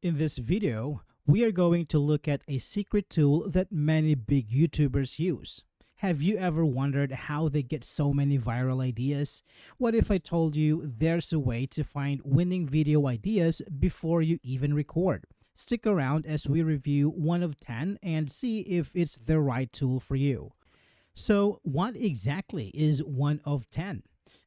In this video, we are going to look at a secret tool that many big YouTubers use. Have you ever wondered how they get so many viral ideas? What if I told you there's a way to find winning video ideas before you even record? Stick around as we review 1 of 10 and see if it's the right tool for you. So, what exactly is 1 of 10?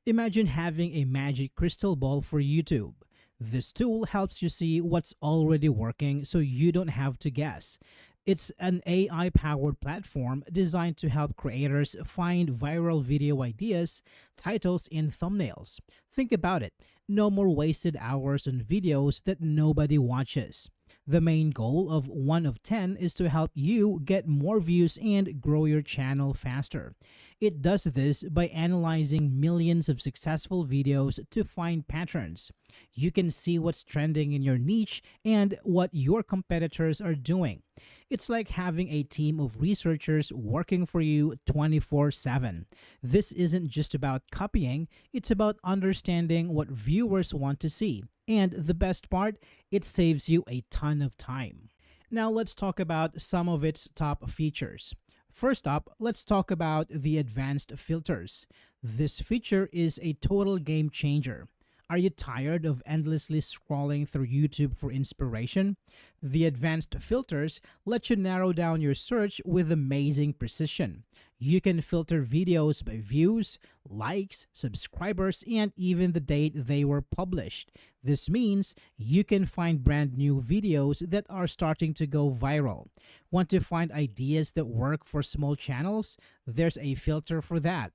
Imagine having a magic crystal ball for YouTube. This tool helps you see what's already working so you don't have to guess. It's an AI-powered platform designed to help creators find viral video ideas, titles, and thumbnails. Think about it. No more wasted hours on videos that nobody watches. The main goal of 1 of 10 is to help you get more views and grow your channel faster. It does this by analyzing millions of successful videos to find patterns. You can see what's trending in your niche and what your competitors are doing. It's like having a team of researchers working for you 24/7. This isn't just about copying, it's about understanding what viewers want to see. And the best part, it saves you a ton of time. Now let's talk about some of its top features. First up, let's talk about the advanced filters. This feature is a total game changer. Are you tired of endlessly scrolling through YouTube for inspiration? The advanced filters let you narrow down your search with amazing precision. You can filter videos by views, likes, subscribers, and even the date they were published. This means you can find brand new videos that are starting to go viral. Want to find ideas that work for small channels? There's a filter for that.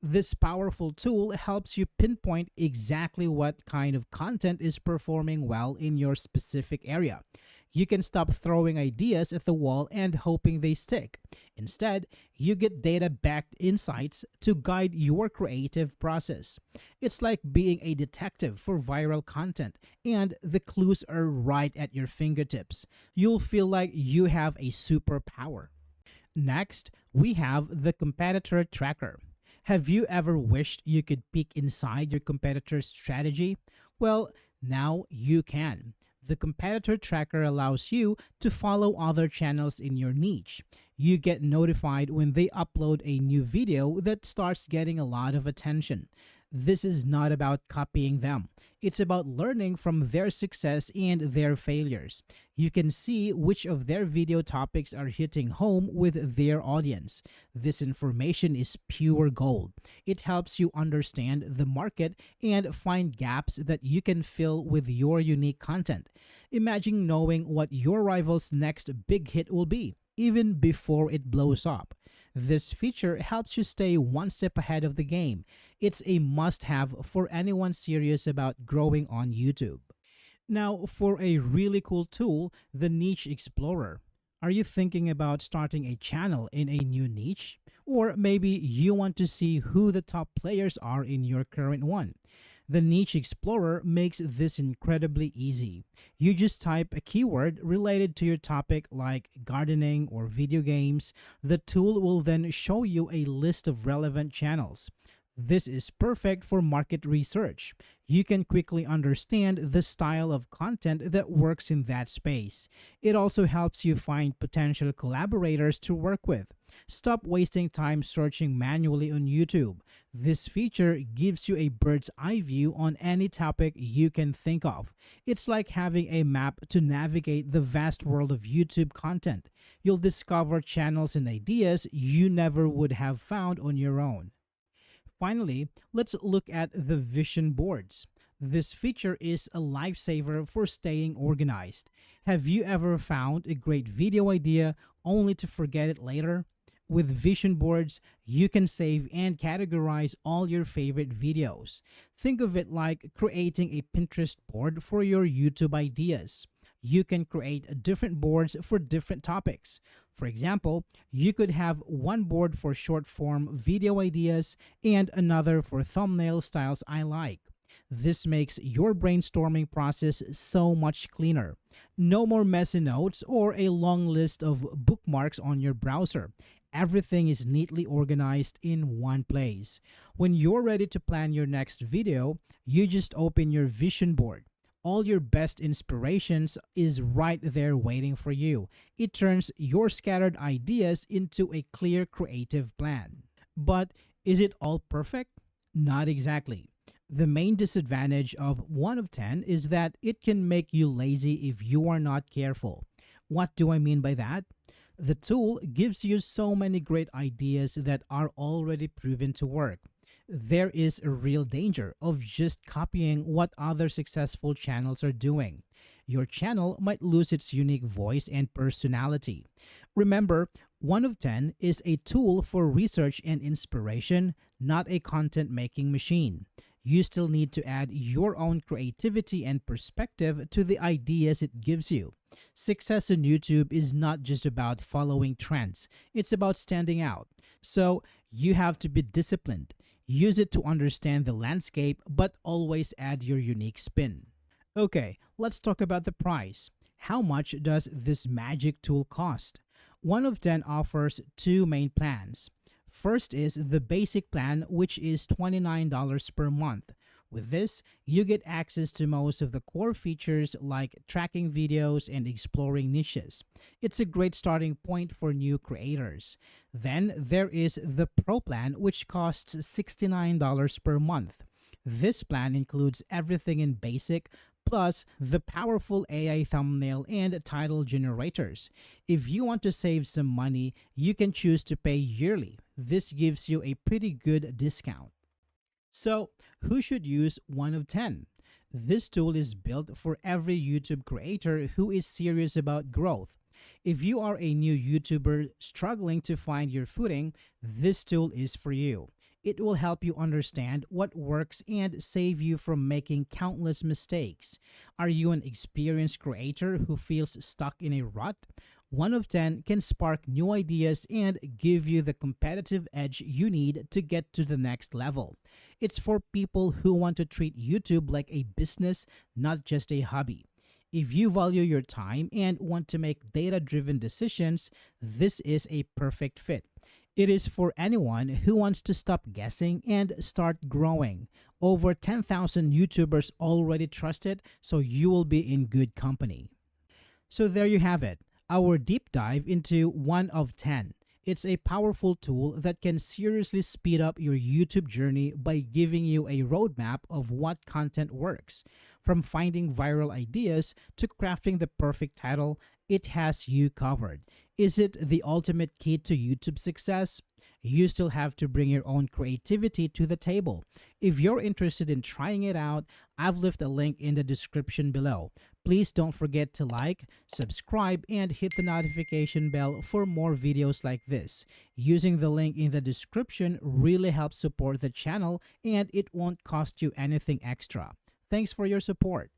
This powerful tool helps you pinpoint exactly what kind of content is performing well in your specific area. You can stop throwing ideas at the wall and hoping they stick. Instead, you get data-backed insights to guide your creative process. It's like being a detective for viral content, and the clues are right at your fingertips. You'll feel like you have a superpower. Next, we have the competitor tracker. Have you ever wished you could peek inside your competitor's strategy? Well, now you can. The competitor tracker allows you to follow other channels in your niche. You get notified when they upload a new video that starts getting a lot of attention. This is not about copying them. It's about learning from their success and their failures. You can see which of their video topics are hitting home with their audience. This information is pure gold. It helps you understand the market and find gaps that you can fill with your unique content. Imagine knowing what your rival's next big hit will be, even before it blows up. This feature helps you stay one step ahead of the game. It's a must-have for anyone serious about growing on YouTube. Now, for a really cool tool, the Niche Explorer. Are you thinking about starting a channel in a new niche? Or maybe you want to see who the top players are in your current one? The Niche Explorer makes this incredibly easy. You just type a keyword related to your topic like gardening or video games. The tool will then show you a list of relevant channels. This is perfect for market research. You can quickly understand the style of content that works in that space. It also helps you find potential collaborators to work with. Stop wasting time searching manually on YouTube. This feature gives you a bird's eye view on any topic you can think of. It's like having a map to navigate the vast world of YouTube content. You'll discover channels and ideas you never would have found on your own. Finally, let's look at the vision boards. This feature is a lifesaver for staying organized. Have you ever found a great video idea only to forget it later? With vision boards, you can save and categorize all your favorite videos. Think of it like creating a Pinterest board for your YouTube ideas. You can create different boards for different topics. For example, you could have one board for short-form video ideas and another for thumbnail styles I like. This makes your brainstorming process so much cleaner. No more messy notes or a long list of bookmarks on your browser. Everything is neatly organized in one place. When you're ready to plan your next video, you just open your vision board. All your best inspirations is right there waiting for you. It turns your scattered ideas into a clear creative plan. But is it all perfect? Not exactly. The main disadvantage of 1 of 10 is that it can make you lazy if you are not careful. What do I mean by that? The tool gives you so many great ideas that are already proven to work. There is a real danger of just copying what other successful channels are doing. Your channel might lose its unique voice and personality. Remember, 1 of 10 is a tool for research and inspiration, not a content making machine. You still need to add your own creativity and perspective to the ideas it gives you. Success on YouTube is not just about following trends, it's about standing out. So you have to be disciplined. Use it to understand the landscape, but always add your unique spin. Okay, let's talk about the price. How much does this magic tool cost? 1 of 10 offers two main plans. First is the basic plan, which is $29 per month. With this, you get access to most of the core features like tracking videos and exploring niches. It's a great starting point for new creators. Then there is the Pro plan, which costs $69 per month. This plan includes everything in basic, plus the powerful AI thumbnail and title generators. If you want to save some money, you can choose to pay yearly. This gives you a pretty good discount. So, who should use 1 of 10? This tool is built for every YouTube creator who is serious about growth. If you are a new YouTuber struggling to find your footing, this tool is for you. It will help you understand what works and save you from making countless mistakes. Are you an experienced creator who feels stuck in a rut? 1 of 10 can spark new ideas and give you the competitive edge you need to get to the next level. It's for people who want to treat YouTube like a business, not just a hobby. If you value your time and want to make data-driven decisions, this is a perfect fit. It is for anyone who wants to stop guessing and start growing. Over 10,000 YouTubers already trust it, so you will be in good company. So there you have it, our deep dive into 1 of 10. It's a powerful tool that can seriously speed up your YouTube journey by giving you a roadmap of what content works. From finding viral ideas to crafting the perfect title, it has you covered. Is it the ultimate key to YouTube success? You still have to bring your own creativity to the table. If you're interested in trying it out, I've left a link in the description below. Please don't forget to like, subscribe, and hit the notification bell for more videos like this. Using the link in the description really helps support the channel, and it won't cost you anything extra. Thanks for your support.